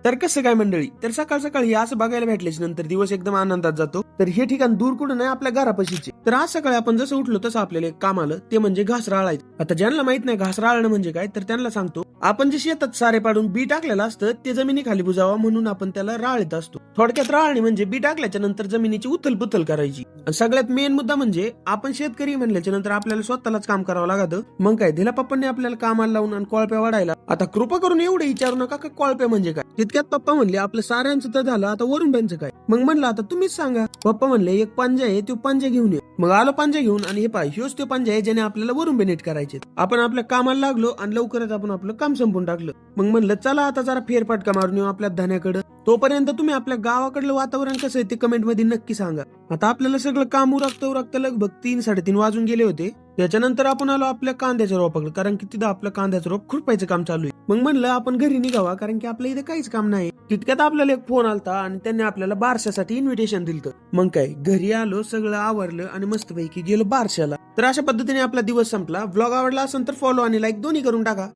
तर कसं काय मंडळी, तर सकाळ सकाळी असं बघायला भेटल्याच्या नंतर दिवस एकदम आनंदात जातो. तर हे ठिकाण दूर कुठं नाही, आपल्या घरापाशीचे. तर आज सकाळी आपण जसं उठलो तसं आपल्याला एक काम आलं, ते म्हणजे घास राळायचं. आता ज्यांना माहित नाही घास राळणं म्हणजे काय, तर त्यांना सांगतो. आपण जे शेतात सारे पाडून बी टाकलेलं असतं ते जमिनीखाली बुजावा म्हणून आपण त्याला राळीत असतो. थोडक्यात राळणी म्हणजे बी टाकल्याच्या नंतर जमिनीची उथल पुथल करायची. आणि सगळ्यात मेन मुद्दा म्हणजे आपण शेतकरी म्हणल्याच्या नंतर आपल्याला स्वतःलाच काम करावं लागतं. मग काय दिला पप्पांनी आपल्याला कामाला लावून आणि कोळप्या वाढायला. आता कृपा करून एवढे विचारू नका का कोळप्या म्हणजे काय. तितक्यात पप्पा म्हणले आपलं साऱ्यांचं तर झालं, आता वरून ब्यांचं काय. मग म्हणलं आता तुम्हीच सांगा. पप्पा म्हणले एक पंजा आहे, तो पंजा घेऊन ये. मग आलो पंजा घेऊन, आणि हे पाय ह्योच तो पंजा आहे ज्याने आपल्याला वरून बेनेट करायचे. आपण आपल्या कामाला लागलो आणि लवकरच आपण आपलं काम संपून टाकलं. मग म्हणलं चला आता जरा फेरफटका मारून येऊ आपल्या धान्याकडे. तोपर्यंत तुम्ही आपल्या गावाकडलं वातावरण कसं आहे ते कमेंट मध्ये नक्की सांगा. आता आपल्याला सगळं काम उरकतं लगभग 3-3:30 वाजून गेले होते. त्याच्यानंतर आपण आलो आपल्या कांद्याच्या रोपाकडे, कारण की तिथं आपलं कांद्याचं रोप खुरपायचं काम चालू आहे. मग म्हणलं आपण घरी निघावा, कारण की आपल्या इथे काहीच काम नाही. तितक्यात आपल्याला एक फोन आलता आणि त्यांनी आपल्याला बारशासाठी इन्व्हिटेशन दिलं. मग काय घरी आलो, सगळं आवरलं आणि मस्तपैकी गेलो बारशाला. तर अशा पद्धतीने आपला दिवस संपला. व्लॉग आवडला असेल तर फॉलो आणि लाईक दोन्ही करून टाका.